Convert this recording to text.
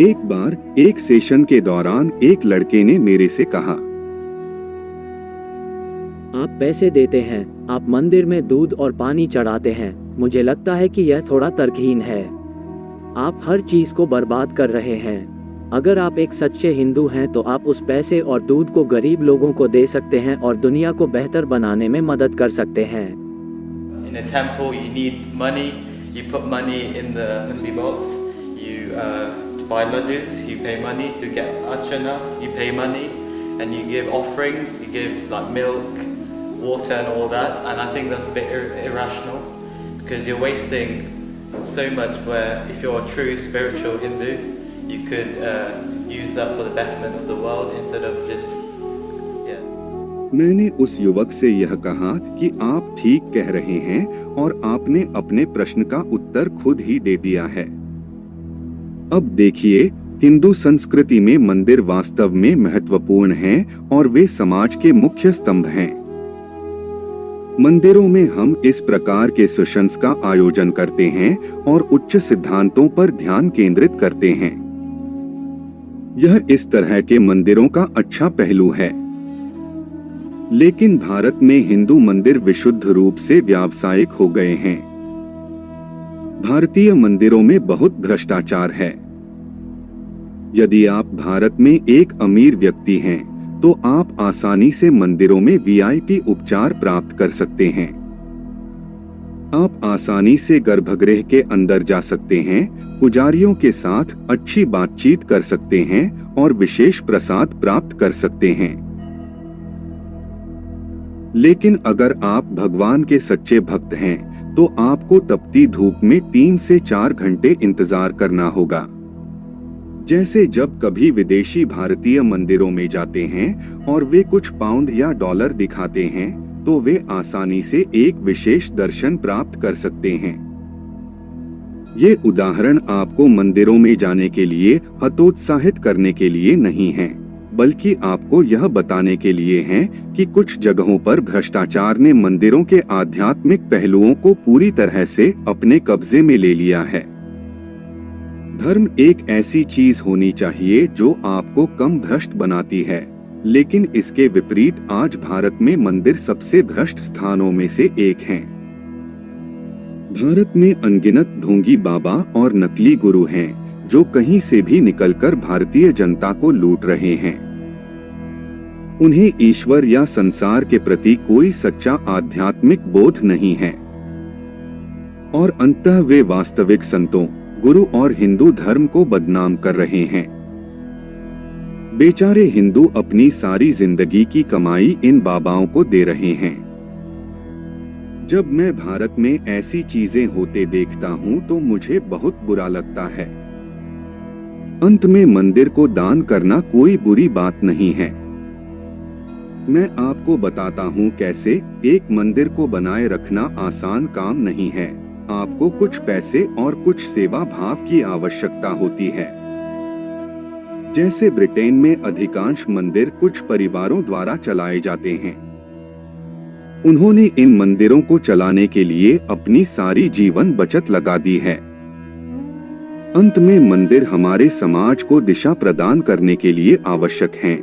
एक बार एक सेशन के दौरान एक लड़के ने मेरे से कहा, आप पैसे देते हैं, आप मंदिर में दूध और पानी चढ़ाते हैं। मुझे लगता है कि यह थोड़ा तर्कहीन है। आप हर चीज को बर्बाद कर रहे हैं। अगर आप एक सच्चे हिंदू हैं तो आप उस पैसे और दूध को गरीब लोगों को दे सकते हैं और दुनिया को बेहतर बनाने में मदद कर सकते हैं। In a temple, you need money. You put money in the money box. To buy ladus, you pay money. To get archana, you pay money, and you give offerings. You give like milk, water, and all that. And I think that's a bit irrational because you're wasting so much. Where if you're a true spiritual Hindu, you could use that for the betterment of the world instead of just. मैंने उस युवक से यह कहा कि आप ठीक कह रहे हैं और आपने अपने प्रश्न का उत्तर खुद ही दे दिया है। अब देखिए, हिंदू संस्कृति में मंदिर वास्तव में महत्वपूर्ण हैं और वे समाज के मुख्य स्तंभ हैं। मंदिरों में हम इस प्रकार के सेशंस का आयोजन करते हैं और उच्च सिद्धांतों पर ध्यान केंद्रित करते हैं। यह इस तरह के मंदिरों का अच्छा पहलू है। लेकिन भारत में हिंदू मंदिर विशुद्ध रूप से व्यावसायिक हो गए हैं। भारतीय मंदिरों में बहुत भ्रष्टाचार है। यदि आप भारत में एक अमीर व्यक्ति हैं, तो आप आसानी से मंदिरों में वीआईपी उपचार प्राप्त कर सकते हैं। आप आसानी से गर्भगृह के अंदर जा सकते हैं, पुजारियों के साथ अच्छी बातचीत कर सकते हैं और विशेष प्रसाद प्राप्त कर सकते हैं। लेकिन अगर आप भगवान के सच्चे भक्त हैं, तो आपको तपती धूप में 3 से 4 घंटे इंतजार करना होगा। जैसे जब कभी विदेशी भारतीय मंदिरों में जाते हैं और वे कुछ पाउंड या डॉलर दिखाते हैं, तो वे आसानी से एक विशेष दर्शन प्राप्त कर सकते हैं। ये उदाहरण आपको मंदिरों में जाने के लिए हतोत्साहित करने के लिए नहीं हैं, बल्कि आपको यह बताने के लिए हैं कि कुछ जगहों पर भ्रष्टाचार ने मंदिरों के आध्यात्मिक पहलुओं को पूरी तरह से अपने कब्जे में ले लिया है। धर्म एक ऐसी चीज होनी चाहिए जो आपको कम भ्रष्ट बनाती है, लेकिन इसके विपरीत आज भारत में मंदिर सबसे भ्रष्ट स्थानों में से एक हैं। भारत में अनगिनत ढोंगी बाबा और नकली गुरु हैं जो कहीं से भी निकलकर भारतीय जनता को लूट रहे हैं। उन्हें ईश्वर या संसार के प्रति कोई सच्चा आध्यात्मिक बोध नहीं है और अंततः वे वास्तविक संतों, गुरु और हिंदू धर्म को बदनाम कर रहे हैं। बेचारे हिंदू अपनी सारी जिंदगी की कमाई इन बाबाओं को दे रहे हैं। जब मैं भारत में ऐसी चीजें होते देखता हूं तो मुझे बहुत बुरा लगता है। अंत में मंदिर को दान करना कोई बुरी बात नहीं है। मैं आपको बताता हूँ कैसे। एक मंदिर को बनाए रखना आसान काम नहीं है। आपको कुछ पैसे और कुछ सेवा भाव की आवश्यकता होती है। जैसे ब्रिटेन में अधिकांश मंदिर कुछ परिवारों द्वारा चलाए जाते हैं। उन्होंने इन मंदिरों को चलाने के लिए अपनी सारी जीवन बचत लगा दी है। अंत में मंदिर हमारे समाज को दिशा प्रदान करने के लिए आवश्यक हैं।